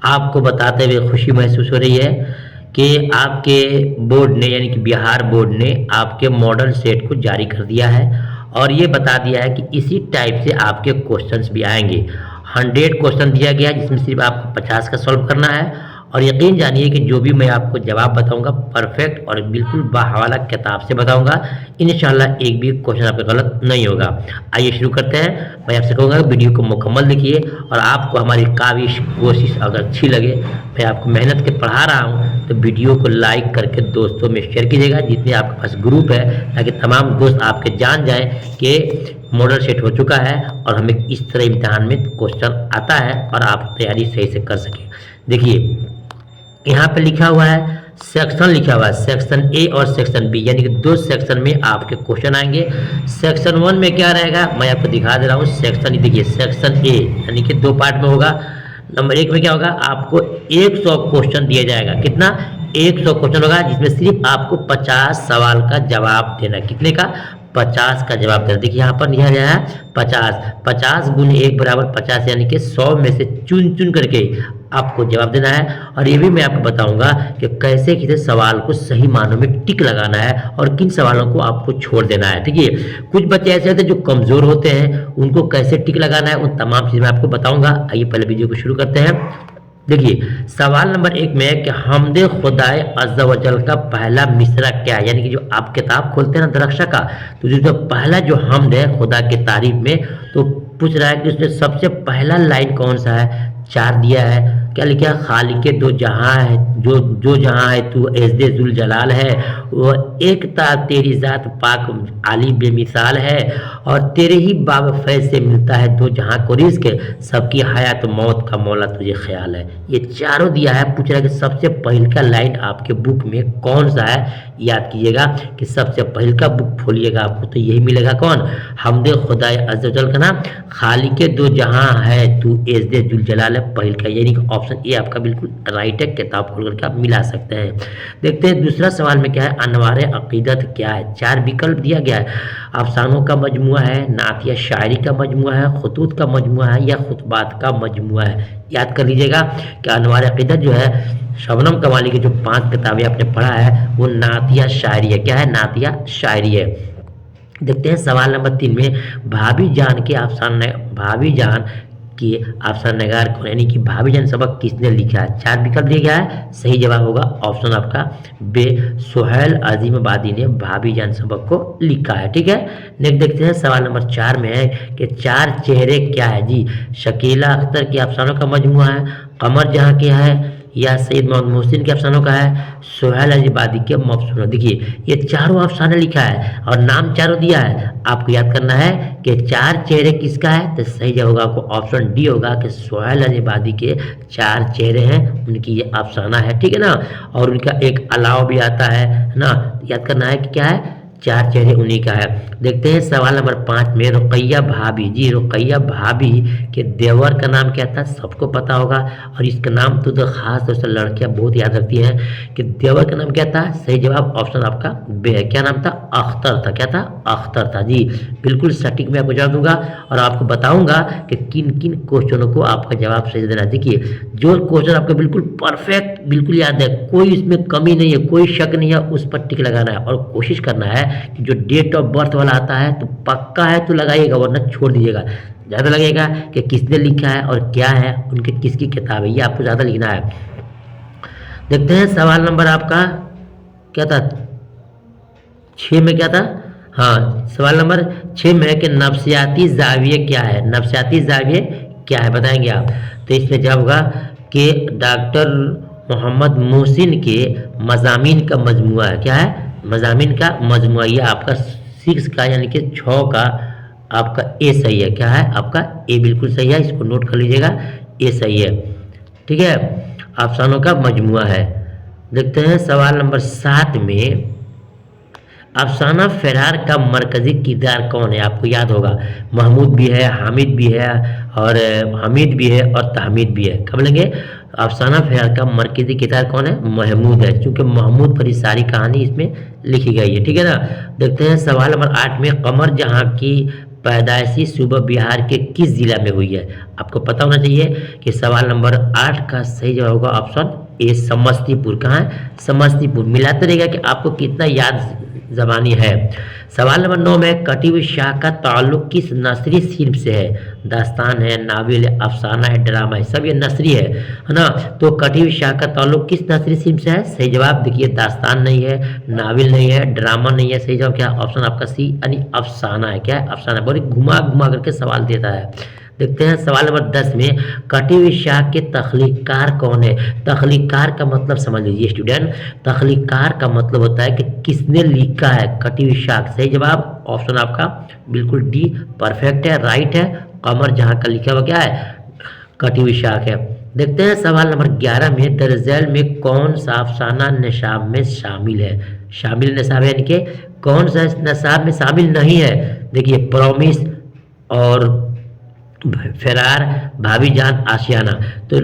आपको बताते हुए खुशी महसूस हो रही है कि आपके बोर्ड ने यानी कि बिहार बोर्ड ने आपके मॉडल सेट को जारी कर दिया है और ये बता दिया है कि इसी टाइप से आपके क्वेश्चंस भी आएंगे। 100 क्वेश्चन दिया गया है जिसमें सिर्फ आपको 50 का सॉल्व करना है और यकीन जानिए कि जो भी मैं आपको जवाब बताऊंगा परफेक्ट और बिल्कुल बाहवाला किताब से बताऊंगा। इंशाल्लाह एक भी क्वेश्चन आपका गलत नहीं होगा। आइए शुरू करते हैं। मैं आपसे कहूँगा वीडियो को मुकम्मल देखिए और आपको हमारी काविश कोशिश अगर अच्छी लगे, मैं आपको मेहनत के पढ़ा रहा हूँ, तो वीडियो को लाइक करके दोस्तों में शेयर कीजिएगा जितने आपके पास ग्रुप है, ताकि तमाम दोस्त आपके जान जाए कि मॉडल सेट हो चुका है और हमें इस तरह इम्तिहान में क्वेश्चन आता है और आप तैयारी सही से कर सकें। देखिए यहाँ पे लिखा हुआ है सेक्शन, लिखा हुआ है सेक्शन ए और सेक्शन बी, यानी कि दो सेक्शन में आपके क्वेश्चन आएंगे। सेक्शन 1 में क्या रहेगा मैं आपको दिखा दे रहा हूँ। सेक्शन देखिए सेक्शन ए यानी कि 2 पार्ट में होगा। नंबर 1 में क्या होगा, आपको 100 क्वेश्चन दिया जाएगा। कितना? 100 क्वेश्चन होगा जिसमें सिर्फ आपको 50 सवाल का जवाब देना। कितने का? 50 का जवाब देना। देखिए यहाँ पर लिखा गया है 50 गुने 1 बराबर 50, यानी कि 100 में से चुन चुन करके आपको जवाब देना है। और ये भी मैं आपको बताऊंगा कि कैसे किसी सवाल को सही मानों में टिक लगाना है और किन सवालों को आपको छोड़ देना है। ठीक है, कुछ बच्चे ऐसे होते हैं जो कमज़ोर होते हैं, उनको कैसे टिक लगाना है उन तमाम चीज़ मैं आपको बताऊंगा। आइए पहले वीडियो को शुरू करते हैं। देखिए सवाल नंबर 1 में है कि हमदे खुदाए अज़्ज़ा वजल का पहला मिसरा क्या है, यानी कि जो आप किताब खोलते हैं ना दरक्षा का, तो जो पहला जो हमद है खुदा की तारीफ में, तो पूछ रहा है कि उसमें सबसे पहला लाइन कौन सा है। 4 दिया है। क्या लिखा? खालिके दो जहां है, जो जहां है तू एज़्ज़े जुल जलाल है, वह एक ता तेरी ज़ात पाक आली बेमिसाल है, और तेरे ही बाब फैज़ से मिलता है दो जहां को रिज़्क़, सबकी हयात मौत का मौला तुझे ख्याल है। ये चारों दिया है। पूछ रहा है कि सबसे पहल का लाइन आपके बुक में कौन सा है। याद कीजिएगा कि सबसे पहल का बुक खोलिएगा आपको तो यही मिलेगा। कौन? हमदे खुदाए अज़्ज़ा वजल का नाम, खालिके दो जहां है तू एज़्ज़े जुल जलाल है, पहल का, यानी कि ऑप्शन ए आपका बिल्कुल राइट है। किताब खोल करके आप मिला सकते हैं। देखते हैं दूसरा सवाल में क्या है। अनवार अकीदत क्या है। 4 विकल्प दिया गया है। अफसानों का मजमुआ है, नात या शायरी का मजमुआ है, खुतूत का मजमुआ है, या खुतबात का मजमुआ है। याद कर लीजिएगा कि अनवार अकीदत जो है शबनम कमाली की जो 5 किताबें आपने पढ़ा है वो नात या शायरी है। क्या है? नात या शायरी है। देखते हैं सवाल नंबर 3 में भाभी जान के भाभी जान कि अफसान नगार कौन, यानी कि भाभी जान सबक किसने लिखा है। 4 विकल्प दिया गया है। सही जवाब होगा ऑप्शन आपका बे, सुहैल अजीमाबादी ने भाभी जान सबक को लिखा है। ठीक है, नेक्स्ट देखते हैं सवाल नंबर 4 में है कि 4 चेहरे क्या है जी। शकीला अख्तर के अफसानों का मजमुआ है, कमर जहाँ के है, या सैयद मोहम्मद मोहसिन के अफसानों का है, सुहैल अजीबादी के मफसून। देखिए ये चारों अफसाने लिखा है और नाम चारों दिया है। आपको याद करना है कि 4 चेहरे किसका है, तो सही जवाब होगा आपको ऑप्शन डी होगा कि सुहैल अजीबादी के 4 चेहरे हैं, उनकी ये अफसाना है। ठीक है ना, और उनका एक अलाव भी आता है ना। याद करना है कि क्या है, 4 चेहरे उन्हीं का है। देखते हैं सवाल नंबर 5 में रुकैया भाभी जी, रुकैया भाभी के देवर का नाम क्या था, सबको पता होगा। और इसका नाम तो खास तौर से लड़कियां बहुत याद रखती हैं कि देवर का नाम क्या था। सही जवाब ऑप्शन आपका बे है। क्या नाम था? अख्तर था। क्या था? अख्तर था जी, बिल्कुल सटीक मैं आपको जवाब दूंगा और आपको बताऊंगा कि किन किन क्वेश्चनों को आपका जवाब सही देना। देखिए जो क्वेश्चन आपका बिल्कुल परफेक्ट बिल्कुल याद है, कोई इसमें कमी नहीं है, कोई शक नहीं है, उस पर टिक लगाना है और कोशिश करना है कि जो डेट ऑफ बर्थ वाला आता है तो पक्का है तो लगाइएगा, वरना छोड़ दीजिएगा। ज़्यादा लगेगा कि किसने लिखा है और क्या है, उनके किसकी किताब है, ये आपको ज़्यादा लिखना है। देखते हैं सवाल नंबर आपका क्या था, 6 में क्या था। हाँ, सवाल नंबर 6 में है कि नफ्सियाती जाविये क्या है। नफ्सियाती जाविये क्या है बताएंगे आप। तो इसमें जवाब होगा कि डॉक्टर मोहम्मद मोहसिन के मज़ामीन का मजमुआ है। क्या है? मज़ामीन का मजमुआ। ये आपका 6 का यानी कि 6 का आपका ए सही है। क्या है? आपका ए बिल्कुल सही है, इसको नोट कर लीजिएगा, ए सही है। ठीक है, अफसानों का मजमुआ है। देखते हैं सवाल नंबर 7 में अफसाना फरार का मरकजी किरदार कौन है। आपको याद होगा महमूद भी है, हामिद भी है, और हमीद भी है और तहमीद भी है। कब लेंगे? अफसाना फरार का मरकजी किरदार कौन है? महमूद है, क्योंकि महमूद पर ही सारी कहानी इसमें लिखी गई है। ठीक है ना। देखते हैं सवाल नंबर 8 में कमर जहाँ की पैदाइशी सूबा बिहार के किस जिला में हुई है? आपको पता होना चाहिए कि सवाल नंबर 8 का सही जवाब होगा ऑप्शन ए समस्तीपुर। कहाँ है? समस्तीपुर। मिलाते रहेगा कि आपको कितना याद जबानी है। सवाल नंबर 9 में कटी हुई शाह का ताल्लुक किस नसरी सिर्फ से है? दास्तान है, नावल है, अफसाना है, ड्रामा है, सब ये नसरी है ना। तो कटी हुई शाह का ताल्लुक किस नसरी सिर्फ से है? सही जवाब देखिए दास्तान नहीं है, नावल नहीं है, ड्रामा नहीं है। सही जवाब क्या? ऑप्शन आपका सी यानी अफसाना है। क्या है? अफसाना। बहुत घुमा घुमा करके सवाल देता है। देखते हैं सवाल नंबर 10 में कटी हुई शाह के तख्लीकार कौन है? तख्लीकार का मतलब समझ लीजिए स्टूडेंट। तख्लीकार का मतलब होता है कि किसने लिखा है कटी हुई शाह। सही जवाब ऑप्शन आपका बिल्कुल डी परफेक्ट है, राइट है। कमर जहां का लिखा हुआ क्या है? कटी हुई शाह है। देखते हैं सवाल नंबर 11 में दरअसल में कौन सा अफसाना निसाब में शामिल है? शामिल निसाब यानी कि कौन सा निसाब में शामिल नहीं है? देखिए प्रॉमिस और फरार, भाभी जान, आशियाना। तो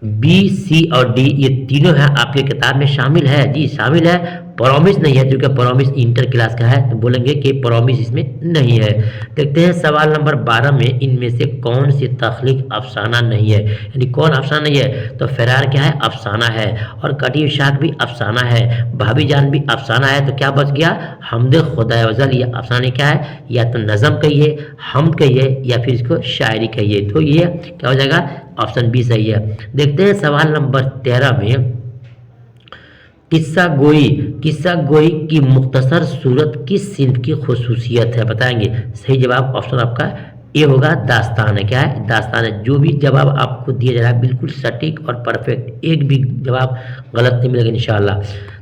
बी, सी और डी ये तीनों है आपके किताब में शामिल है। जी शामिल है, प्रॉमिस नहीं है क्योंकि प्रॉमिस इंटर क्लास का है, तो बोलेंगे कि प्रॉमिस इसमें नहीं है। देखते हैं सवाल नंबर 12 में इनमें से कौन सी तख्लीक अफसाना नहीं है? यानी कौन अफसाना नहीं है? तो फरार क्या है? अफसाना है। और कटी हुई शाख भी अफसाना है, भाभी जान भी अफसाना है। तो क्या बच गया? हमदे खुदा वजल। ये अफसाने क्या है? या तो नज़म कहिए, हम कहिए, या फिर इसको शायरी कहिए। तो ये क्या हो जाएगा? ऑप्शन बी सही है। देखते हैं सवाल नंबर 13 में किस्सा गोई की मुख्तसर सूरत किस सिंफ की खुसूसियत है? बताएंगे। सही जवाब ऑप्शन आपका ए होगा दास्तान है। क्या है? दास्तान है। जो भी जवाब आपको दिया जा रहा है बिल्कुल सटीक और परफेक्ट, एक भी जवाब गलत नहीं मिलेगा इंशाल्लाह।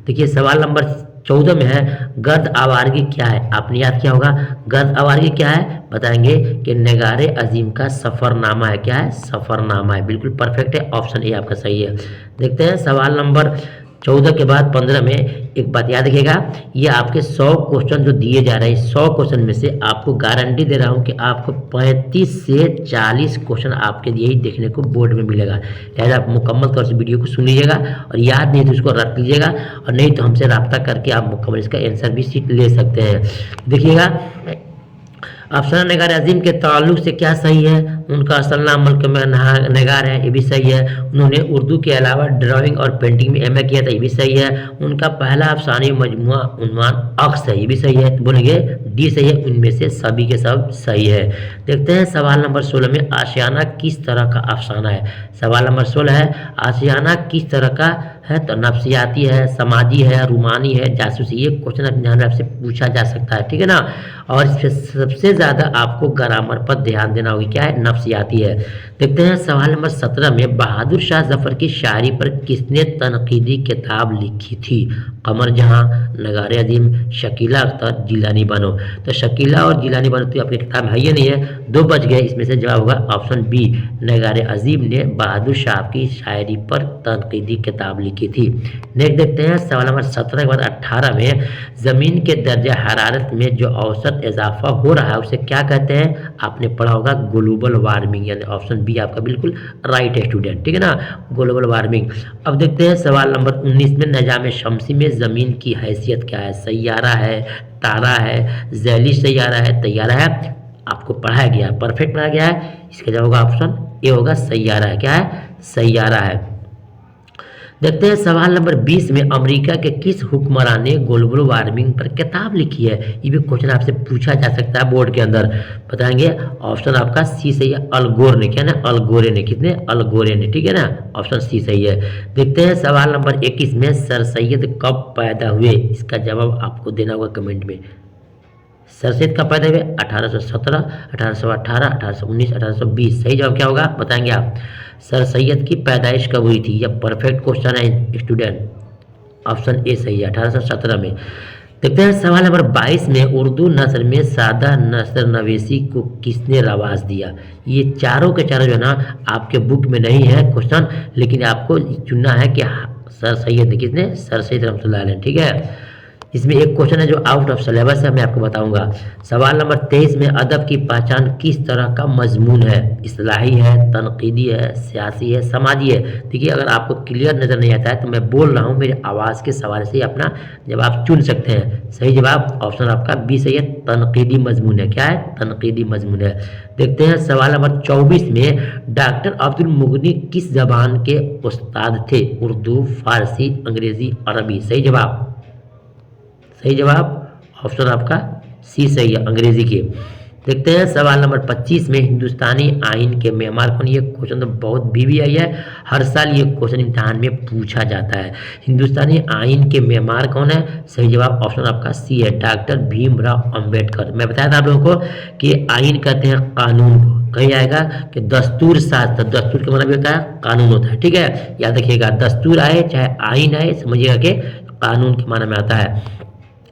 देखिए सवाल नंबर 14 में है गर्द आवारगी क्या है? आपने याद किया होगा गर्द आवारगी क्या है? बताएंगे कि नगारे अजीम का सफ़रनामा है। क्या है? सफ़रनामा है। बिल्कुल परफेक्ट है, ऑप्शन ए आपका सही है। देखते हैं सवाल नंबर 14 के बाद 15 में एक बात याद रखिएगा, ये आपके 100 क्वेश्चन जो दिए जा रहे हैं, 100 क्वेश्चन में से आपको गारंटी दे रहा हूँ कि आपको 35 से 40 क्वेश्चन आपके यही देखने को बोर्ड में मिलेगा। लिहाजा आप मुकम्मल तौर से वीडियो को सुन लीजिएगा और याद नहीं तो उसको रख लीजिएगा, और नहीं तो हमसे रब्ता करके आप मुकम्मल इसका आंसर भी सीट ले सकते हैं। देखिएगा अफसाना नगार अजीम के ताल्लुक से क्या सही है? उनका असल नाम मुल्क में नगार है, ये भी सही है। उन्होंने उर्दू के अलावा ड्राइंग और पेंटिंग में एमए किया था, ये भी सही है। उनका पहला अफसानी मजमुआ उन्वान अक्स है, ये भी सही है। तो बोलेंगे डी सही है। उनमें से सभी के सब सही है। देखते हैं सवाल नंबर 16 में आशियाना किस तरह का अफसाना है? सवाल नंबर 16 है आशियाना किस तरह का है? तो नफ्सियाती है, समाजी है, रूमानी है, जासूसी। ये क्वेश्चन अपने ध्यान में आपसे पूछा जा सकता है, ठीक है ना। और इससे सबसे ज़्यादा आपको ग्रामर पर ध्यान देना होगी। क्या है? नफ्सियाती है। देखते हैं सवाल नंबर 17 में बहादुर शाह जफर की शायरी पर किसने तनकीदी किताब लिखी थी? कमर जहां, नगारे अजीम, शकीला अख्तर, जिलानी बानो। तो शकीला और जिलानी बानो तो अपनी किताब है ही नहीं है, दो बच गए। इसमें से जवाब होगा ऑप्शन बी, नगारे अजीम ने बहादुर शाह की शायरी पर तनकीदी किताब लिखी थी। नेक्स्ट देखते हैं सवाल नंबर 17 के बाद 18 में ज़मीन के दर्जा हरारत में जो औसत इजाफा हो रहा है उसे क्या कहते हैं? आपने पढ़ा होगा ग्लोबल वार्मिंग, यानी ऑप्शन बी आपका बिल्कुल राइट है स्टूडेंट, ठीक है ना, ग्लोबल वार्मिंग। अब देखते हैं सवाल नंबर 19 में निजाम शमसी में ज़मीन की हैसियत क्या है? सैयारा है, तारा है, ज़ैली सैयारा है, तैयारा है। आपको पढ़ाया गया है, परफेक्ट पढ़ाया गया है। इसका जवाब होगा ऑप्शन ए होगा सैयारा है। क्या है? सैयारा है। देखते हैं सवाल नंबर 20 में अमेरिका के किस हुक्मरान ने ग्लोबल वार्मिंग पर किताब लिखी है? ये भी क्वेश्चन आपसे पूछा जा सकता है बोर्ड के अंदर। बताएंगे ऑप्शन आपका सी सही है, अल गोर ने। क्या ना? अल गोरे ने। कितने? अल गोरे ने, ठीक है ना, ऑप्शन सी सही है। देखते हैं सवाल नंबर 21 में सर सैयद कब पैदा हुए? इसका जवाब आपको देना होगा कमेंट में। सर सैयद कब पैदा हुए? 1817, 1818, 1819, 1820। सही जवाब क्या होगा बताएंगे आप? सर सैयद की पैदाइश कब हुई थी? यह परफेक्ट क्वेश्चन है स्टूडेंट, ऑप्शन ए सही है, 1817 में। देखते हैं सवाल नंबर 22 में उर्दू नस्र में सादा नस्र नवेसी को किसने रवाज दिया? ये चारों के चारों जो है ना आपके बुक में नहीं है क्वेश्चन, लेकिन आपको चुनना है कि सर सैयद किसने? सर सैयद रहमतुल्लाह अलैह, ठीक है। इसमें एक क्वेश्चन है जो आउट ऑफ सिलेबस है, मैं आपको बताऊंगा। सवाल नंबर 23 में अदब की पहचान किस तरह का मजमून है? इस्लाही है, तनकीदी है, सियासी है, समाजी है? देखिए अगर आपको क्लियर नज़र नहीं आता है तो मैं बोल रहा हूँ, मेरे आवाज़ के सवाल से अपना जवाब चुन सकते हैं। सही जवाब ऑप्शन आपका बी सही है, तनकीदी मजमून है। क्या है? तनकीदी मजमून है। देखते हैं सवाल नंबर 24 में डॉक्टर अब्दुल मुगनी किस जबान के उस्ताद थे? उर्दू, फारसी, अंग्रेजी, अरबी? सही जवाब, सही जवाब ऑप्शन आपका सी सही है, अंग्रेजी के। देखते हैं सवाल नंबर 25 में हिंदुस्तानी आइन के मेमार कौन? ये क्वेश्चन तो बहुत भी आई है, हर साल ये क्वेश्चन इम्तिहान में पूछा जाता है। हिंदुस्तानी आइन के मेमार कौन है? सही जवाब ऑप्शन आपका सी है, डॉक्टर भीमराव अंबेडकर। मैं बताया था आप लोगों को कि आइन कहते हैं कानून को, कहीं आएगा कि दस्तूर शास्त्र, दस्तूर का मतलब होता है कानून होता है, ठीक है, याद रखिएगा। दस्तूर आए चाहे आइन आए, समझिएगा कि कानून के माने में आता है।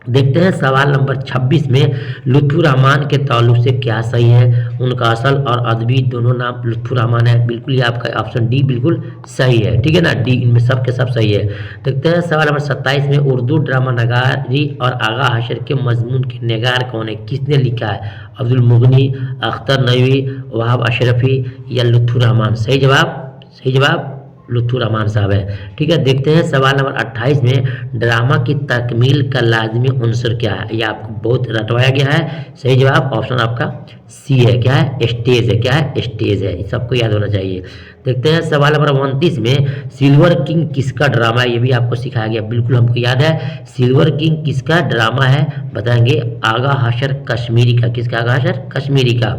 देखते हैं सवाल नंबर 26 में लुत्फुर रहमान के ताल्लुक से क्या सही है? उनका असल और अदबी दोनों नाम लुत्फुर रहमान है, बिल्कुल ये आपका ऑप्शन डी बिल्कुल सही है, ठीक है ना, डी इनमें सब के सब सही है। देखते हैं सवाल नंबर 27 में उर्दू ड्रामा नगारी और आगा हशर के मजमून के निगार कौन है? किसने लिखा है? अब्दुल मुगनी, अख्तर नईवी, वहाब अशरफी या लुत्फुर रहमान? सही जवाब, सही जवाब लुत्फुर रहमान साहब है, ठीक है। देखते हैं सवाल नंबर 28 में ड्रामा की तकमील का लाजमी उनसर क्या है? यह आपको बहुत रटवाया गया है। सही जवाब ऑप्शन आपका सी है, क्या है? स्टेज है, क्या है? स्टेज है, सबको याद होना चाहिए। देखते हैं सवाल नंबर 29 में सिल्वर किंग किसका ड्रामा है? ये भी आपको सिखाया गया, बिल्कुल हमको याद है। सिल्वर किंग किसका ड्रामा है? बताएंगे आगा हशर कश्मीरी का। किसका? आगा हशर कश्मीरी का।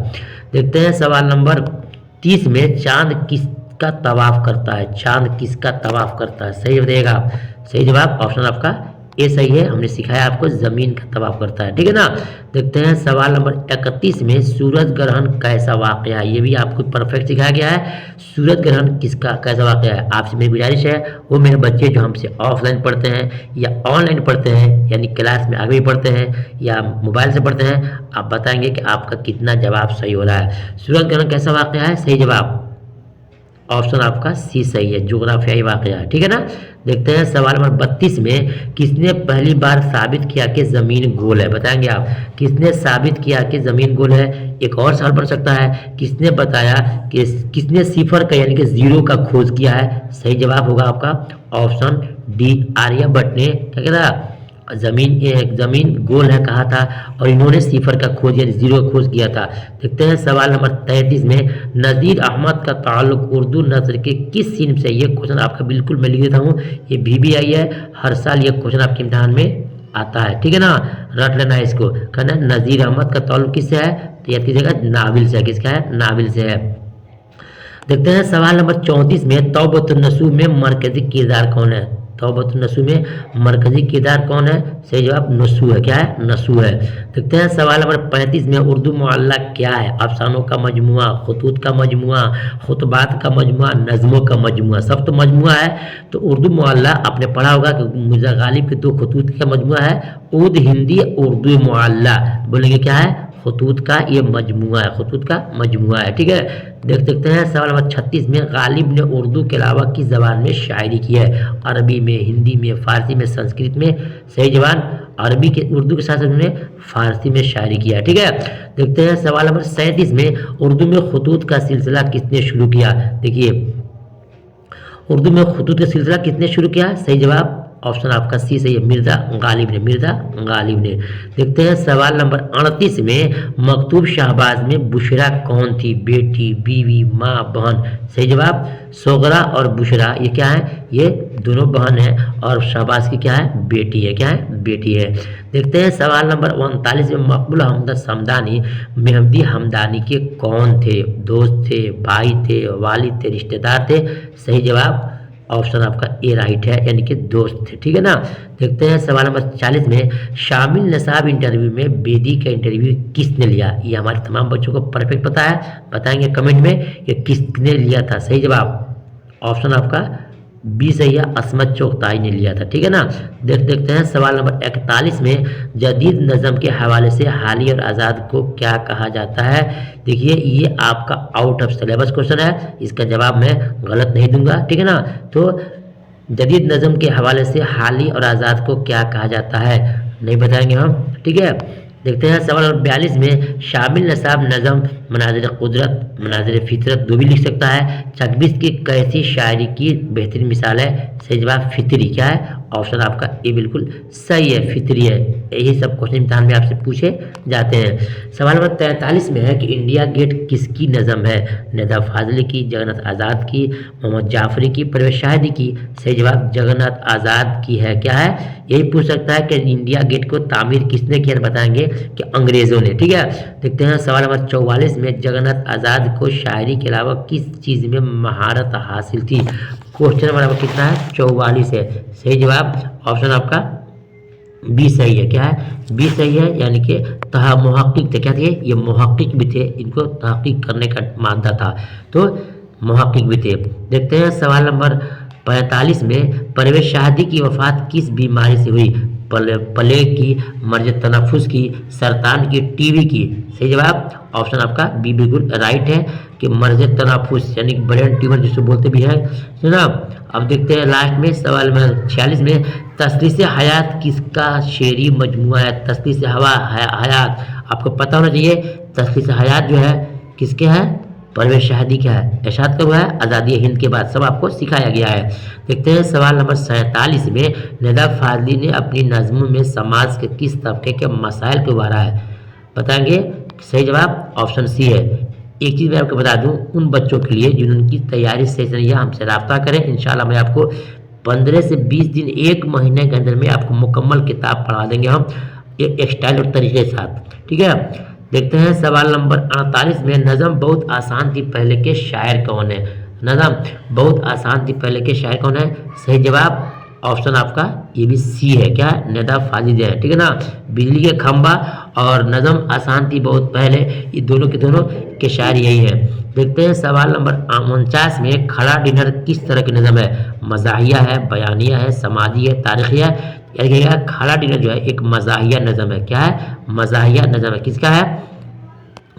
देखते हैं सवाल नंबर 30 में चांद किस का तवाफ करता है? चांद किसका तवाफ करता है? सही बताइएगा। सही जवाब ऑप्शन आपका ए सही है, हमने सिखाया आपको जमीन का तवाफ करता है, ठीक है ना। देखते हैं सवाल नंबर 31 में सूरज ग्रहण कैसा वाकया है? ये भी आपको परफेक्ट सिखाया गया है। सूरज ग्रहण किसका कैसा वाकया है? आपसे मेरी गुजारिश है वो मेरे बच्चे जो हमसे ऑफलाइन पढ़ते हैं या ऑनलाइन पढ़ते हैं, यानी क्लास में आगे भी पढ़ते हैं या मोबाइल से पढ़ते हैं, आप बताएंगे कि आपका कितना जवाब सही हो रहा है। सूरज ग्रहण कैसा वाकया है? सही जवाब ऑप्शन आपका सी सही है, जोग्राफियाई वाकया है, ठीक है ना। देखते हैं सवाल नंबर 32 में किसने पहली बार साबित किया कि ज़मीन गोल है? बताएंगे आप, किसने साबित किया कि ज़मीन गोल है? एक और सवाल बन सकता है, किसने बताया कि किसने सिफर का यानी कि जीरो का खोज किया है? सही जवाब होगा आपका ऑप्शन डी, आर्यभट्ट ने क्या कहता जमीन गोल है कहा था और इन्होंने सिफर का खोज यानी जीरो का खोज किया था। देखते हैं सवाल नंबर 33 में नज़ीर अहमद का ताल्लुक उर्दू नस्र के किस सिन्फ से? ये क्वेश्चन आपका बिल्कुल मैं लिख देता हूँ, ये भी आई है, हर साल ये क्वेश्चन आपके इम्तिहान में आता है, ठीक है ना, रट लेना है इसको। कहना नज़ीर अहमद का ताल्लुक किससे है? तो याद कीजिएगा नाविल से है। किसका है? नाविल से है। देखते हैं सवाल नंबर 34 में तौबतुन नसूह में मरकजी किरदार कौन है? तौबतुन नसूह में मरकजी किरदार कौन है? सही जवाब नसूह है, क्या है? नसूह है। देखते हैं सवाल नंबर 35 में उर्दू मुअल्ला क्या है? अफसानों का मजमुआ, खुतूत का मजमुआ, खुतबात का मजमुआ, नज़मों का मजमुआ? सब तो मजमुआ है, तो उर्दू मुअल्ला आपने पढ़ा होगा कि मिर्ज़ा गालिब के 2 खुतूत का मजमुआ है, उर्द हिंदी उर्दू मुअल्ला, बोलेंगे क्या है? खुतूत का ये मजमुआ है, खुतूत का मजमुआ है, ठीक है। देखते हैं सवाल नंबर 36 में गालिब ने उर्दू के अलावा किस ज़बान में शायरी की है? अरबी में, हिंदी में, फारसी में, संस्कृत में? सही जवाब अरबी के, उर्दू के साथ उन्होंने फारसी में शायरी किया, ठीक है। देखते हैं सवाल नंबर 37 में उर्दू में खुतूत का सिलसिला किसने शुरू किया? देखिए उर्दू में खुतूत का सिलसिला किसने शुरू किया? सही जवाब ऑप्शन आपका सी सही है, मिर्ज़ा गालिब ने, मिर्ज़ा गालिब ने। देखते हैं सवाल नंबर 38 में मकतूब शाहबाज में बुशरा कौन थी? बेटी, बीवी, माँ, बहन? सही जवाब सोगरा और बुशरा ये क्या है? ये दोनों बहन है और शाहबाज की क्या है? बेटी है, क्या है? बेटी है। देखते हैं सवाल नंबर 39 में मकबूल अहमद समदानी मेहदी हमदानी के कौन थे? दोस्त थे, भाई थे, वालिद थे, रिश्तेदार थे? सही जवाब ऑप्शन आपका ए राइट है, यानी कि दोस्त थे, ठीक है ना। देखते हैं सवाल नंबर 40 में शामिल नसाब इंटरव्यू में बेदी का इंटरव्यू किसने लिया? ये हमारे तमाम बच्चों को परफेक्ट पता है, बताएंगे कमेंट में कि किसने लिया था। सही जवाब ऑप्शन आपका बी सही है, असमत चोगताई ने लिया था, ठीक है ना। देखते हैं सवाल नंबर 41 में जदीद नज़म के हवाले से हाली और आज़ाद को क्या कहा जाता है? देखिए ये आपका आउट ऑफ सिलेबस क्वेश्चन है, इसका जवाब मैं गलत नहीं दूंगा, ठीक है ना। तो जदीद नज़म के हवाले से हाली और आज़ाद को क्या कहा जाता है? नहीं बताएंगे हम, ठीक है। देखते हैं सवाल नंबर 42 में, शामिल नसाब नज़म मनाजिर कुदरत मनाजिर फितरत दो भी लिख सकता है। 26 की कैसी शायरी की बेहतरीन मिसाल है? सही जवाब फितरी। क्या है? ऑप्शन आपका ए बिल्कुल सही है, फितरी है। यही सब क्वेश्चन इम्तिहान में आपसे पूछे जाते हैं। सवाल नंबर 43 में है कि इंडिया गेट किसकी नज़म है? नदा फाजली की, जगन्नाथ आज़ाद की, मोहम्मद जाफरी की, परवेज शाहिदी की? सही जवाब जगन्नाथ आज़ाद की है। क्या है? यही पूछ सकता है कि इंडिया गेट को तामीर किसने किया, बताएंगे कि अंग्रेज़ों ने, ठीक है। देखते हैं सवाल नंबर 44 में, जगन्नाथ आज़ाद को शायरी के अलावा किस चीज़ में महारत हासिल थी? क्वेश्चन नंबर आपका कितना है? 44 है। सही जवाब ऑप्शन आपका बी सही है। क्या है? बी सही है, यानी कि मुहक्किक थे। क्या थे? ये मुहक्किक भी थे, इनको तहकीक करने का मादा था, तो मुहक्किक भी थे। देखते हैं सवाल नंबर 45 में, परवेज शाहिदी की वफ़ात किस बीमारी से हुई? प्लेग की, मर्ज तनफुस की, सरतान की, टीबी की? सही जवाब ऑप्शन आपका बी बिल्कुल राइट है कि मर्ज तनफुस यानी ब्रेन ट्यूमर जिसको बोलते भी है, सुना। अब देखते हैं लास्ट में सवाल में 46 में, तसलीस हयात किसका शेरी मजमुआ है? तसलीस हयात आपको पता होना चाहिए। तसलीस हयात जो है किसके है? परवेज शाहिदी क्या है? इरशाद कब हुआ है? आज़ादी हिंद के बाद, सब आपको सिखाया गया है। देखते हैं सवाल नंबर 47 में, नदा फाजली ने अपनी नज़्मों में समाज के किस तबके के मसाइल को उभारा है? बताएंगे। सही जवाब ऑप्शन सी है। एक चीज़ मैं आपको बता दूं, उन बच्चों के लिए जिनकी तैयारी से नहीं है, हमसे रब्ता करें। इंशाल्लाह मैं आपको 15 से 20 दिन, 1 महीने के अंदर में आपको मुकम्मल किताब पढ़ा देंगे हम, एक स्टाइल और तरीके के साथ, ठीक है। देखते हैं सवाल नंबर 48 में, नज़म बहुत आसान थी पहले के शायर कौन है? नज़म बहुत आसान थी पहले के शायर कौन है? सही जवाब ऑप्शन आपका ये भी सी है। क्या है? नदा फाजिद है, ठीक है ना। बिजली के खंभा और नज़म आसान थी बहुत पहले, ये दोनों के शायर यही हैं। देखते हैं सवाल नंबर 49 में, खड़ा डिनर किस तरह की नज़म है? मज़ाहिया है, बयानिया है, समाजी है, तारीखिया है? यानी खड़ा डिनर जो है एक मज़ाहिया नज़म है। क्या है? मज़ाहिया नज़म है। किसका है?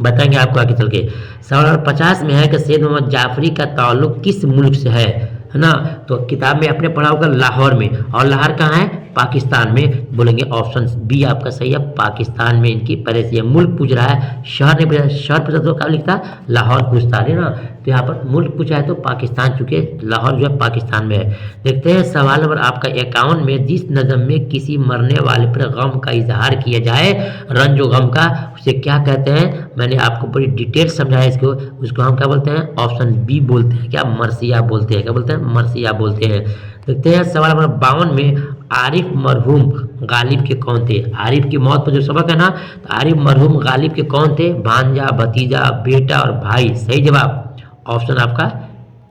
बताएंगे आपको आगे चल के। सवाल नंबर 50 में है कि सैयद मोहम्मद जाफरी का ताल्लुक किस मुल्क से है ना। तो किताब में आपने पढ़ा होगा लाहौर में, और लाहौर कहाँ है? पाकिस्तान में। बोलेंगे ऑप्शन बी आपका सही है, पाकिस्तान में इनकी पैलेस है। मुल्क पूछ रहा है, शहर नहीं पूछा। शहर पूछा तो क्या लिखता? लाहौर पूछता है ना। तो यहाँ पर मुल्क पूछा है तो पाकिस्तान, चूंकि लाहौर जो है पाकिस्तान में है। देखते हैं सवाल नंबर आपका 51 में, जिस नज़म में किसी मरने वाले पर गम का इजहार किया जाए, रंज व गम का, उसे क्या कहते हैं? मैंने आपको बड़ी डिटेल समझाया इसको, उसको हम क्या बोलते हैं? ऑप्शन बी बोलते हैं। क्या? मरसिया बोलते हैं। क्या बोलते हैं? मरसिया बोलते हैं। देखते हैं सवाल नंबर 52 में, आरिफ मरहूम गालिब के कौन थे? आरिफ की मौत पर जो सबक है ना, तो आरिफ मरहूम गालिब के कौन थे? भांजा, भतीजा, बेटा और भाई? सही जवाब ऑप्शन आपका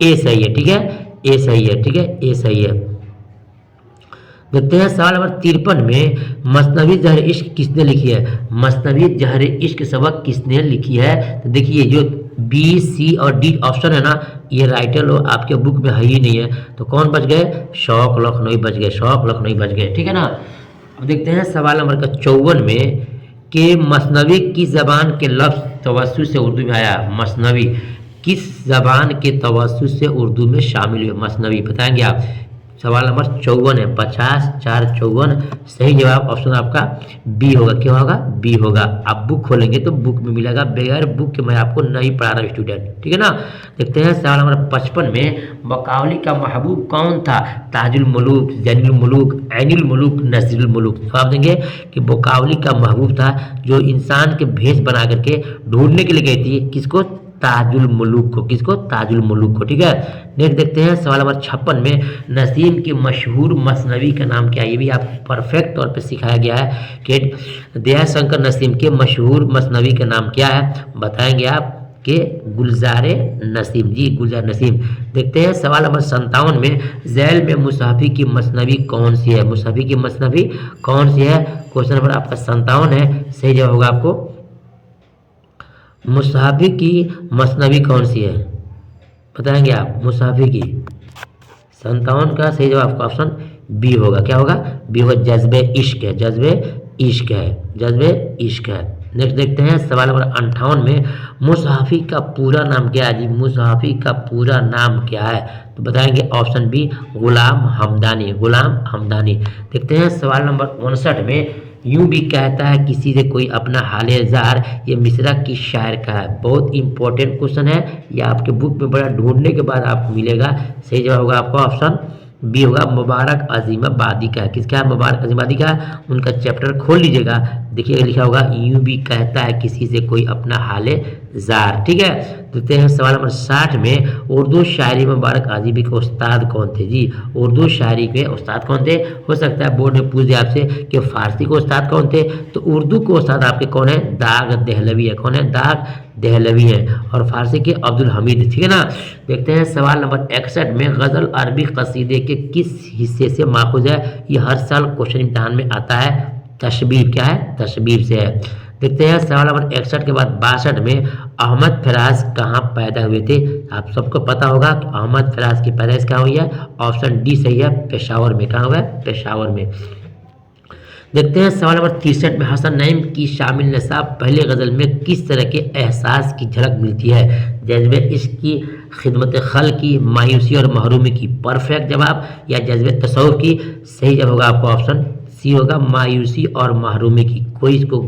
ए सही है, ठीक है। ए सही है, ठीक है, ए सही है। देखते हैं सवाल नंबर 53 में, मसनवी जहर इश्क किसने लिखी है? मसनवी जहर इश्क सबक किसने लिखी है? तो देखिए जो बी, सी और डी ऑप्शन है ना, ये राइटर लोग आपके बुक में है ही नहीं है। तो कौन बच गए? शौक लखनवी बच गए, शौक लखनवी बच गए, ठीक है ना। अब देखते हैं सवाल नंबर 54 में कि मसनवी किस जबान के लफ्ज़ तवस्सुत से उर्दू में आया? मसनवी किस जबान के तवस्सुत से उर्दू में शामिल हुए? मसनवी बताएंगे आप। सवाल नंबर 54 है, 50 4 54। सही जवाब ऑप्शन आपका बी होगा। क्या होगा? बी होगा। आप बुक खोलेंगे तो बुक में मिलेगा, बगैर बुक के मैं आपको नहीं पढ़ा रहा स्टूडेंट, ठीक है ना। देखते हैं सवाल नंबर 55 में, बकावली का महबूब कौन था? ताजुल मुलूक, जैनुल मुलूक, ऐनुल मुलूक, नज़ीरुल मुलूक? जवाब देंगे कि बकावली का महबूब था जो इंसान के भेष बना करके ढूंढने के लिए गई थी। किसको? ताजुल मुलूक को। किसको? ताजुल मुलूक को, ठीक है। नेक्स्ट देखते हैं सवाल नंबर 56 में, नसीम की मशहूर मसनवी का नाम क्या है? ये भी आपको परफेक्ट तौर पे सिखाया गया है कि दयाशंकर नसीम के मशहूर मसनवी का नाम क्या है? बताएंगे आप कि गुलजार नसीम। जी, गुलजार नसीम। देखते हैं सवाल नंबर 57 में, झैल में मुसाफी की मसनवी कौन सी है? मुसाफी की मसनवी कौन सी है? क्वेश्चन नंबर आपका 57 है। सही जवाब होगा आपको मुसाफी की मसनवी कौन सी है? बताएंगे आप। मुसाफी की 57 का सही जवाब आपका ऑप्शन बी होगा। क्या होगा? बी होगा, जज्बे इश्क है। जज्बे इश्क है, जज्बे इश्क है। नेक्स्ट देखते हैं सवाल नंबर 58 में, मुसाफी का पूरा नाम क्या है? जी, मुसाफी का पूरा नाम क्या है? तो बताएंगे ऑप्शन बी, गुलाम हमदानी। गुलाम हमदानी। देखते हैं सवाल नंबर 59 में, यूं भी कहता है किसी से कोई अपना हाले जार, ये मिश्रा किस शायर का है? बहुत इंपॉर्टेंट क्वेश्चन है, ये आपके बुक में बड़ा ढूंढने के बाद आपको मिलेगा। सही जवाब होगा आपका ऑप्शन बी होगा, मुबारक अजीमाबादी का है। किसका है? मुबारक अजीमाबादी का। उनका चैप्टर खोल लीजिएगा, देखिए लिखा होगा यूं भी कहता है किसी से कोई अपना हाले जार। ठीक है, देखते हैं सवाल नंबर 60 में, उर्दू शायरी में मुबारक आजिमी के उस्ताद कौन थे? जी, उर्दू शायरी के उस्ताद कौन थे? हो सकता है बोर्ड में पूछ दे आपसे कि फारसी के उस्ताद कौन थे, तो उर्दू के उस्ताद आपके कौन है? दाग देहलवी है। कौन है? दाग देहलवी है। और फारसी के अब्दुल हमीद। ठीक है ना। देखते हैं सवाल नंबर 61 में, गज़ल अरबी कसीदे के किस हिस्से से माखूज है? ये हर साल क्वेश्चन इम्तिहान में आता है, तशबीब। क्या है? तशबीब से है। देखते हैं सवाल नंबर 61 के बाद 62 में, अहमद फराज कहाँ पैदा हुए थे? आप सबको पता होगा कि अहमद फराज की पैदाइश कहाँ हुई है? ऑप्शन डी सही है, पेशावर में। कहाँ हुआ है? पेशावर में। देखते हैं सवाल नंबर 63 में, हसन नईम की शामिल नसाब पहले गज़ल में किस तरह के एहसास की झलक मिलती है? जज्बे इश्क की, खिदमत खल की, मायूसी और महरूमी की। परफेक्ट जवाब या जज्बे तसव्वुफ की? सही जवाब होगा आपका ऑप्शन सी होगा, मायूसी और महरूमी की। कोई इसको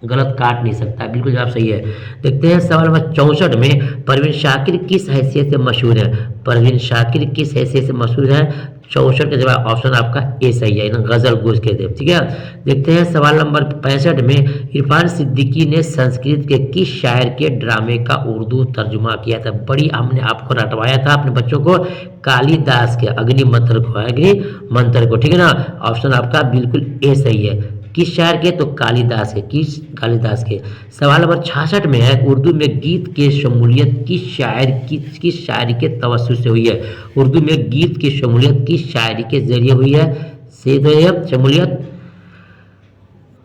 गलत काट नहीं सकता, बिल्कुल जवाब सही है। देखते हैं सवाल नंबर 64 में, परवीन शाकिर किस हैसियत से मशहूर है? परवीन शाकिर किस हैसियत से मशहूर है? 64 का जवाब ऑप्शन आपका ए सही है, गजल गोश कहते हैं। ठीक है, देखते हैं सवाल नंबर 65 में, इरफान सिद्दीकी ने संस्कृत के किस शायर के ड्रामे का उर्दू तर्जुमा किया था? बड़ी हमने आपको रटवाया था अपने बच्चों को, कालिदास के अग्नि मंत्र को। अग्नि मंत्र को। ठीक है ना, ऑप्शन आपका बिल्कुल ए सही है। किस शायर के? तो कालिदास के। किस? कालिदास के। सवाल नंबर 66 में है, उर्दू में गीत के शमूलियत किस शायरी के तवस्सुत से हुई है? उर्दू में गीत की शमूलियत किस शायरी के जरिए हुई है? से शमूलियत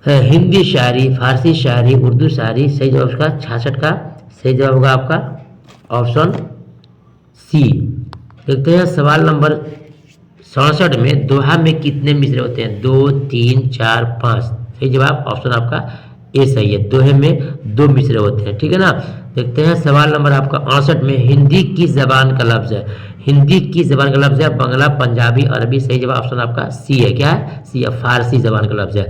हिंदी शायरी, फारसी शायरी, उर्दू शायरी। सही जवाब उसका 66 का सही जवाब होगा आपका ऑप्शन सी। देखते हैं सवाल नंबर 67 में, दोहा में कितने मिसरे होते हैं? 2, 3, 4, 5। सही जवाब ऑप्शन आपका ए सही है, दोहे में 2 मिसरे होते हैं। ठीक है ना। देखते हैं सवाल नंबर आपका 68 में, हिंदी किस जबान का लफ्ज है? हिंदी किस जबान का लफ्ज है? बंगला, पंजाबी, अरबी। सही जवाब ऑप्शन आपका सी है। क्या है? सी है, फारसी जबान का लफ्ज है।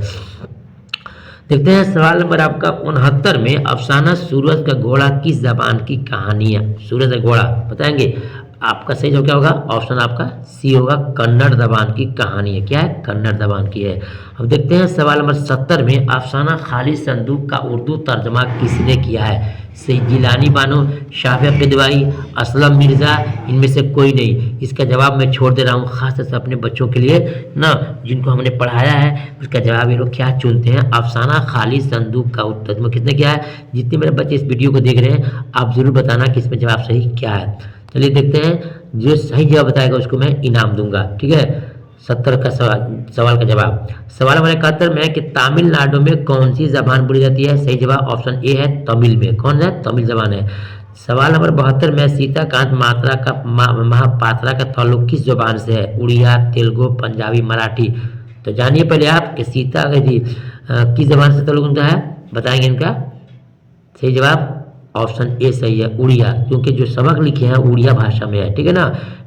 देखते हैं सवाल नंबर आपका 69 में, अफसाना सूरज का घोड़ा किस जबान की कहानी है? सूरज का घोड़ा बताएंगे? आपका सही जवाब क्या होगा? ऑप्शन आपका सी होगा, कन्नड़ जबान की कहानी है। क्या है? कन्नड़ जबान की है। अब देखते हैं सवाल नंबर 70 में, अफसाना खाली संदूक का उर्दू तर्जमा किसने किया है? सईद जिलानी बानो, शाफिया किदवाई, असलम मिर्ज़ा, इनमें से कोई नहीं। इसका जवाब मैं छोड़ दे रहा हूँ खास तौर से अपने बच्चों के लिए ना, जिनको हमने पढ़ाया है, उसका जवाब ये लोग क्या चुनते हैं? अफसाना खाली संदूक का तर्जमा किसने किया है? जितने मेरे बच्चे इस वीडियो को देख रहे हैं, आप जरूर बताना कि इसमें जवाब सही क्या है। चलिए देखते हैं, जो सही जवाब बताएगा उसको मैं इनाम दूंगा। ठीक है, 70 का सवाल का जवाब। सवाल नंबर 71 में, कि तमिलनाडु में कौन सी जबान बोली जाती है? सही जवाब ऑप्शन ए है, तमिल में। कौन है? तमिल जबान है। सवाल नंबर 72 में, सीताकांत महापात्रा का ताल्लुक किस जबान से है? उड़िया, तेलुगु, पंजाबी, मराठी। तो जानिए पहले आप कि सीता जी किस जबान से ताल्लुक उनका है, बताएंगे इनका। सही जवाब ऑप्शन ए सही है, उड़िया, क्योंकि जो सबक लिखे हैं उड़िया भाषा में है। ठीक है ना।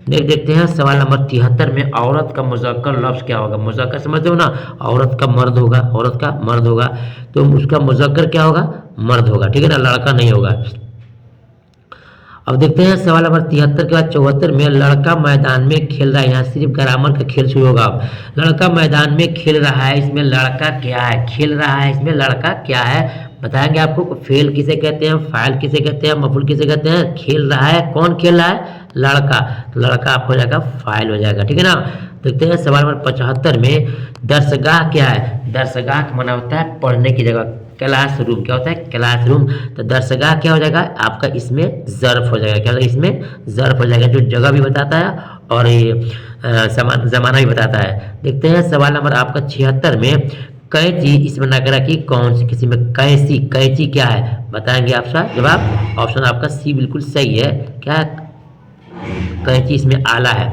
नेक्स्ट देखते हैं सवाल नंबर 73 में, औरत का मुज़क्कर लफ्ज़ क्या होगा? मुज़क्कर समझते हो ना, औरत का मर्द होगा, औरत का मर्द होगा, तो उसका मुज़क्कर क्या होगा? मर्द होगा। ठीक है ना, लड़का नहीं होगा। अब देखते हैं सवाल नंबर 73 के बाद 74 में, लड़का मैदान में खेल रहा है। यहाँ सिर्फ ग्रामर का खेल शुरू होगा। लड़का मैदान में खेल रहा है, इसमें लड़का क्या है? खेल रहा है, इसमें लड़का क्या है बताएंगे आपको। फेल किसे कहते हैं, फाइल किसे कहते हैं, मफूल किसे कहते हैं? खेल रहा है, कौन खेल रहा है? लड़का। तो लड़का आपको हो जाएगा फाइल हो जाएगा। ठीक है ना। देखते हैं सवाल नंबर 75 में, दरसगाह क्या है? दरसगाह का माना होता है पढ़ने की जगह, क्लासरूम। क्या होता है? क्लासरूम। तो दरसगाह क्या हो जाएगा आपका? इसमें ज़र्फ हो जाएगा। क्या होगा? इसमें ज़र्फ हो जाएगा, जो जगह भी बताता है और ये ज़माना भी बताता है। देखते हैं सवाल नंबर आपका 76 में, कैंची इसमें नकरा की कौन सी किसी में? कैंची। कैंची क्या है बताएंगे आपका जवाब? ऑप्शन आपका सी बिल्कुल सही है। क्या? कैंची इसमें आला है।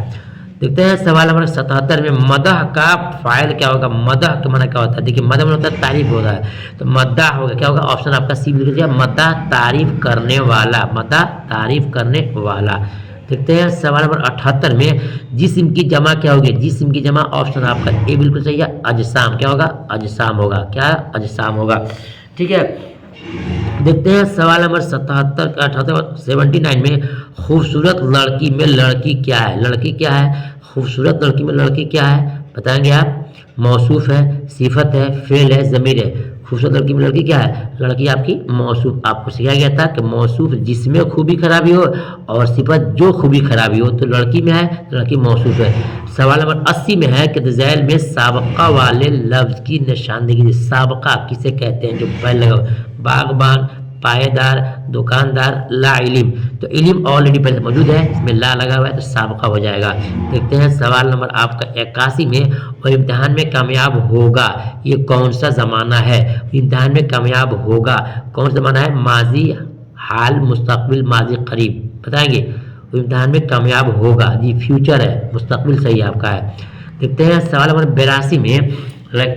देखते हैं सवाल नंबर 77 में, मदह का फाइल क्या होगा? मदह के माना क्या होता है? देखिए मदह होता है तारीफ होता है, तो मद्दा होगा। क्या होगा? ऑप्शन आपका सी बिल्कुल, मद्दा तारीफ करने वाला, मद्दा तारीफ करने वाला। देखते हैं सवाल नंबर 78 में जिस्म की जमा क्या होगी। जिस्म की जमा ऑप्शन आपका ए बिल्कुल सही है, अजसाम। क्या होगा? अजसाम होगा। क्या? अजसाम होगा। ठीक है, देखते हैं सवाल नंबर 77 का 79 में खूबसूरत लड़की में लड़की क्या है। लड़की क्या है? खूबसूरत लड़की में लड़की क्या है बताएंगे आप। मौसूफ है, सिफत है, फेल है, ज़मीर है। खूबसूरत लड़की में लड़की क्या है? लड़की आपकी मौसूफ। आपको सिखाया गया था कि मौसूफ जिसमें खूबी खराबी हो और सिफत जो खूबी खराबी हो, तो लड़की में है तो लड़की मौसूफ है। सवाल नंबर 80 में है कि ज़ैल में साबका वाले लफ्ज़ की निशानदेही। साबका किसे कहते हैं? जो पहले लगा हो। बागबान, पायेदार, दुकानदार, ला इलिम। तो इलिम ऑलरेडी पहले से मौजूद है, इसमें ला लगा हुआ है तो साबका हो जाएगा। देखते हैं सवाल नंबर आपका 81 में और इम्तिहान में कामयाब होगा ये कौन सा ज़माना है। इम्तिहान में कामयाब होगा कौन सा ज़माना है? माजी, हाल, मुस्तकबिल, माजी, करीब बताएंगे। इम्तिहान में कामयाब होगा जी फ्यूचर है, मुस्तकबिल सही आपका है। देखते हैं सवाल नंबर 82 में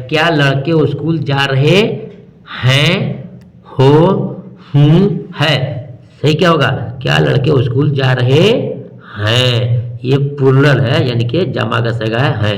क्या लड़के स्कूल जा रहे हैं, हो, है। सही क्या होगा? क्या लड़के स्कूल जा रहे हैं, ये प्लूरल है यानी कि जमा का सगा है।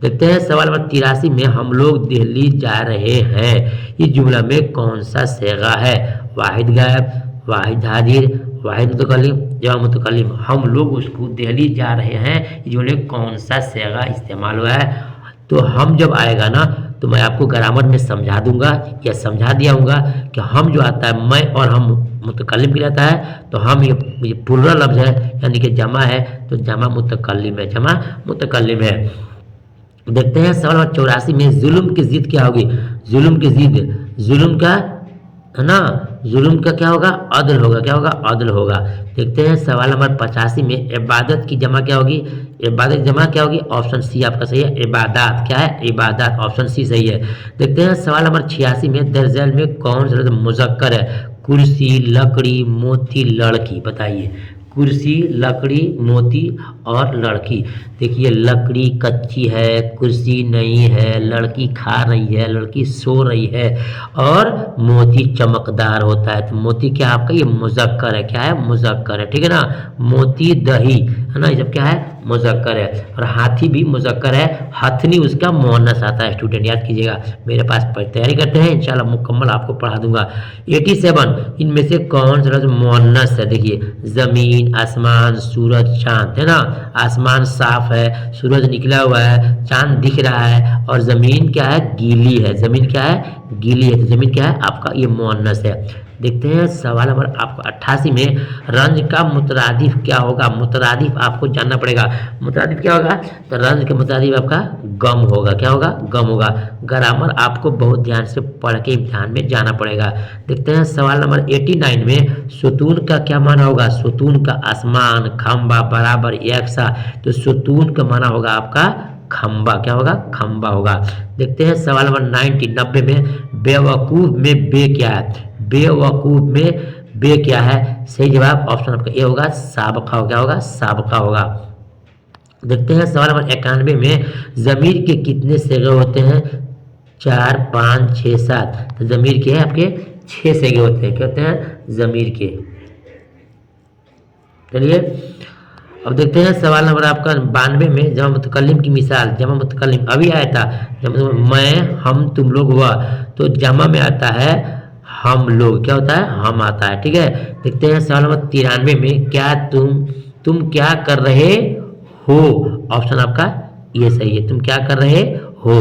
देखते हैं सवाल नंबर 83 में हम लोग दिल्ली जा रहे हैं ये जुमला में कौन सा सेगा है? वाहिद गायब, वाहिद हाजिर, वाहिद मुतकल्लिम, जमा मुतकल्लिम। हम लोग उसको दिल्ली जा रहे हैं ये जुमले में कौन सा सेगा इस्तेमाल हुआ है? तो हम जब आएगा ना तो मैं आपको ग्रामर में समझा दूंगा या समझा दिया हूँगा कि हम जो आता है मैं और हम मुतकल्लिम के लिए आता है तो हम ये प्लूरल लफ्ज़ है यानी कि जमा है तो जमा मुतकल्लिम है, जमा मुतकल्लिम है। देखते हैं सवाल नंबर 84 में जुल्म की ज़िद क्या होगी। जुल्म की ज़िद, जुल्म का है ना, जुल्म का क्या होगा? अदल होगा। क्या होगा? अदल होगा। देखते हैं सवाल नंबर 85 में इबादत की जमा क्या होगी। इबादत की जमा क्या होगी? ऑप्शन सी आपका सही है, इबादत। क्या है? इबादत, ऑप्शन सी सही है। देखते हैं सवाल नंबर 86 में दरअसल में कौन सा लफ्ज़ मुज़क्कर है। कुर्सी, लकड़ी, मोती, लड़की बताइए। कुर्सी, लकड़ी, मोती और लड़की। देखिए लकड़ी कच्ची है, कुर्सी नहीं है, लड़की खा रही है, लड़की सो रही है और मोती चमकदार होता है। तो मोती क्या आपका? ये मुज़क्कर है। क्या है? मुज़क्कर है। ठीक है ना। मोती दही है ना, ये सब क्या है? मुज़क्कर है। और हाथी भी मुज़क्कर है, हथनी उसका मुअन्नस आता है। स्टूडेंट याद कीजिएगा, मेरे पास तैयारी करते हैं इंशाल्लाह मुकम्मल आपको पढ़ा दूंगा। 87 इनमें से कौन सा लफ्ज़ मुअन्नस है? देखिए ज़मीन, आसमान, सूरज, चाँद है ना। आसमान साफ है, सूरज निकला हुआ है, चाँद दिख रहा है और ज़मीन क्या है? गीली है। ज़मीन क्या है? गीली है। तो ज़मीन क्या है आपका? ये मुअन्नस है। देखते हैं सवाल नंबर आपको 88 में रंज का मुतरादिफ क्या होगा। मुतरादिफ आपको जानना पड़ेगा। मुतरादिफ क्या होगा? तो रंज का मुतरादिफ आपका गम होगा। क्या होगा? गम होगा। ग्रामर आपको बहुत ध्यान से पढ़ के इम्तिहान में जाना पड़ेगा। देखते हैं सवाल नंबर 89 में सुतून का क्या माना होगा। सुतून का आसमान, खंबा, बराबर, यकसा। तो सुतून का माना होगा आपका खंबा। क्या होगा? खंबा होगा। देखते हैं सवाल नंबर 90 में बेवकूफ़ में बे क्या है। बेवकूफ़ में बे क्या है? सही जवाब ऑप्शन आपका ए होगा, साबका हो। क्या होगा? साबका होगा। देखते हैं सवाल नंबर 91 में ज़मीर के कितने सेगे होते हैं। 4, 5, 6, 7। तो ज़मीर के आपके 6 सेगे होते हैं। क्या होते हैं? ज़मीर के। चलिए अब देखते हैं सवाल नंबर आपका 92 में जमा मुतकल्लिम की मिसाल। जमा मुतकल्लिम अभी आया था, मैं, हम, तुम लोग, वह। तो जमा में आता है हम लोग। क्या होता है? हम आता है। ठीक है। देखते हैं सवाल नंबर 93 में क्या तुम क्या कर रहे हो। ऑप्शन आपका ये सही है, तुम क्या कर रहे हो।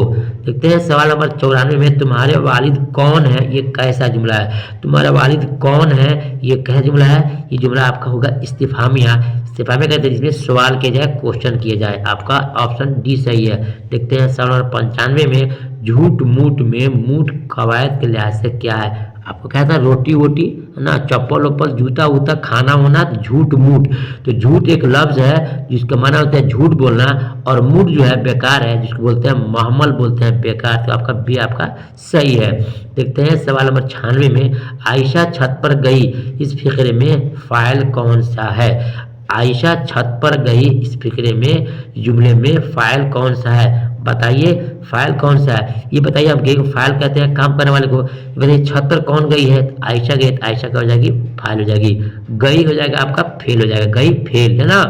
देखते हैं सवाल नंबर 94 में तुम्हारे वालिद कौन है ये कैसा जुमला है। तुम्हारा वालिद कौन है ये कैसा जुमला है। ये जुमला आपका होगा इस्तिफामिया। इस्तिफामिया कहते हैं जिसमें सवाल किया जाए, क्वेश्चन किया जाए। आपका ऑप्शन डी सही है। देखते हैं सवाल नंबर 95 में झूठ मूठ में मूठ कवायद के लिहाज से क्या है। आपको क्या था? रोटी वोटी है ना, चप्पल वप्पल, जूता वूता, खाना होना, झूठ मूठ। तो झूठ एक लफ्ज़ है जिसका माना होता है झूठ बोलना और मूठ जो है बेकार है, जिसको बोलते हैं महमल बोलते हैं बेकार। तो आपका बी आपका सही है। देखते हैं सवाल नंबर 96 में आयशा छत पर गई इस फिक्रे में फ़ाइल कौन सा है। आयशा छत पर गई इस फिक्रे में जुमले में फ़ाइल कौन सा है बताइए फाइल कौन सा है, ये बताइए। हम गई को फाइल कहते हैं काम करने वाले को। ये बताइए छतर कौन गई है, आयशा गई, तो आयशा क्या हो जाएगी, फाइल हो जाएगी। गई हो जाएगा आपका फेल हो जाएगा, गई फेल है ना,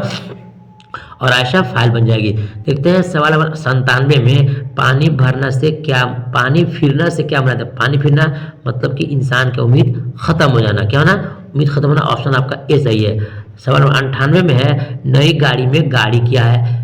और आयशा फाइल बन जाएगी। देखते हैं सवाल नंबर 97 में, पानी भरना से क्या, पानी फिरना से क्या मराद है। पानी फिरना मतलब कि इंसान की उम्मीद खत्म हो जाना, क्या होना, उम्मीद खत्म होना। ऑप्शन आपका ए सही है। सवाल नंबर 98 में है, नई गाड़ी में गाड़ी क्या है,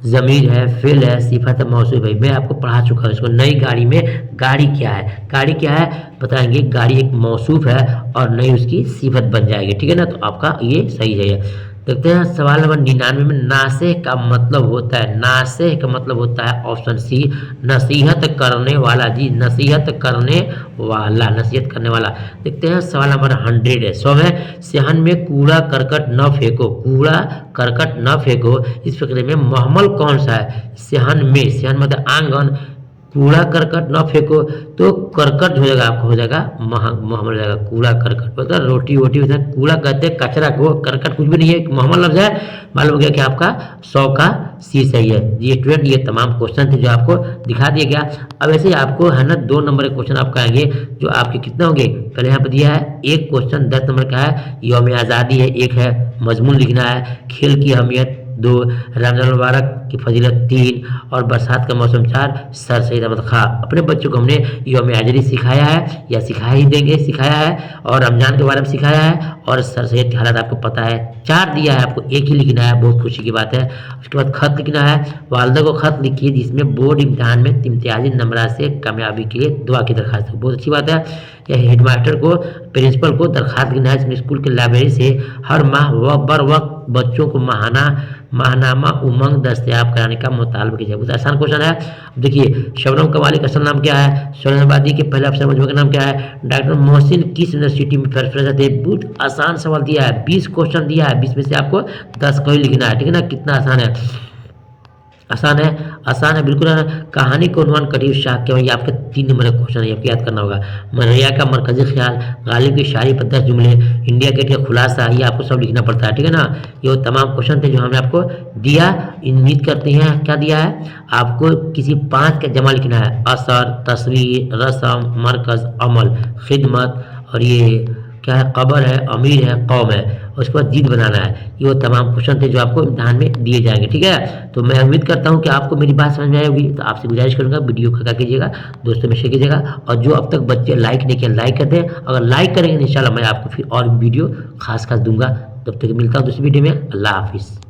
ज़मीर है, फेल है, सिफत है, मौसूफ है। मैं आपको पढ़ा चुका हूँ इसको। नई गाड़ी में गाड़ी क्या है, गाड़ी क्या है बताएंगे, गाड़ी एक मौसूफ है और नई उसकी सिफत बन जाएगी, ठीक है ना, तो आपका ये सही है। देखते हैं सवाल नंबर 99 में, नासेह का मतलब होता है, नासेह का मतलब होता है ऑप्शन सी, नसीहत करने वाला। जी, नसीहत करने वाला, नसीहत करने वाला। देखते हैं सवाल नंबर 100 है, 100 है, सेहन में कूड़ा करकट न फेंको, कूड़ा करकट न फेंको, इस प्रक्रिया में महमल कौन सा है। सेहन में, सेहन मतलब आंगन, कूड़ा करकट न फेंको, तो करकट हो जाएगा आपका, हो जाएगा महमल हो जाएगा। कूड़ा करकट मतलब रोटी वोटी होता है, कूड़ा कहते हैं कचरा को, करकट कुछ भी नहीं है, महमल लफ्ज है। मालूम हो गया कि आपका 100 का सी सही है। जी स्टूडेंट, ये तमाम क्वेश्चन थे जो आपको दिखा दिया गया। अब ऐसे ही आपको है ना 2 नंबर के क्वेश्चन आपको आएंगे, जो आपके कितने होंगे, पहले यहाँ पर दिया है एक क्वेश्चन 10 नंबर का है, यौम आज़ादी है, एक है मजमून लिखना है, खेल की अहमियत 2, रमजान मुबारक की फजीलत 3, और बरसात का मौसम 4, सर सईद अहमद खां। अपने बच्चों को हमने यौम आज़ादी सिखाया है या सिखा ही देंगे, सिखाया है, और रमजान के बारे में सिखाया है, और सर सैद की हालत आपको पता है। 4 दिया है, आपको एक ही लिखना है, बहुत खुशी की बात है। उसके बाद खत लिखना है, वालदा को खत लिखिए जिसमें बोर्ड इम्तिहान में इम्तियाजी नंबर से कामयाबी के लिए दुआ की दरखास्त है, बहुत अच्छी बात है। या हेडमास्टर को, प्रिंसिपल को दरखास्त लिखना है जिसमें स्कूल के लाइब्रेरी से हर माह व बर वक्त बच्चों को माहनामा उमंग दस्तयाब कराने का मुतालबा किया जाए। बहुत आसान क्वेश्चन है। देखिए, शबनम कमाली का असल नाम क्या है, सोलन आबादी के पहले अफसर मजबूर का नाम क्या है, डॉक्टर मोहसिन किस यूनिवर्सिटी में प्रोफेसर थे। बहुत आसान सवाल दिया है, 20 क्वेश्चन दिया है, 20 में से आपको 10 को ही लिखना है, ठीक है ना। कितना आसान है, आसान है, आसान है बिल्कुल है। कहानी को उन्वान कटी शाख के, ये आपके 3 नंबर का क्वेश्चन है, आपको याद करना होगा। मनरिया का मरकजी ख्याल, गालिब की शायरी पर 10 जुमले, इंडिया गेट का खुलासा, ये आपको सब लिखना पड़ता है, ठीक है ना। ये तमाम क्वेश्चन थे जो हमने आपको दिया। उम्मीद करते हैं क्या दिया है आपको, किसी 5 का जमा लिखना है, असर, तस्वीर, रस्म, मरकज, अमल, खिदमत, और ये क्या है, कबर है, अमीर है, कौम है, उसके बाद जीत बनाना है। ये वो तमाम क्वेश्चन थे जो आपको इम्तिहान में दिए जाएंगे, ठीक है। तो मैं उम्मीद करता हूँ कि आपको मेरी बात समझ में आई होगी। तो आपसे गुजारिश करूँगा वीडियो को क्या कीजिएगा, दोस्तों में शेयर कीजिएगा, और जो अब तक बच्चे लाइक नहीं किया लाइक कर दें। अगर लाइक करेंगे इंशाल्लाह मैं आपको फिर और वीडियो खास दूंगा। तब तक मिलता हूँ दूसरी वीडियो में। अल्लाह हाफिज़।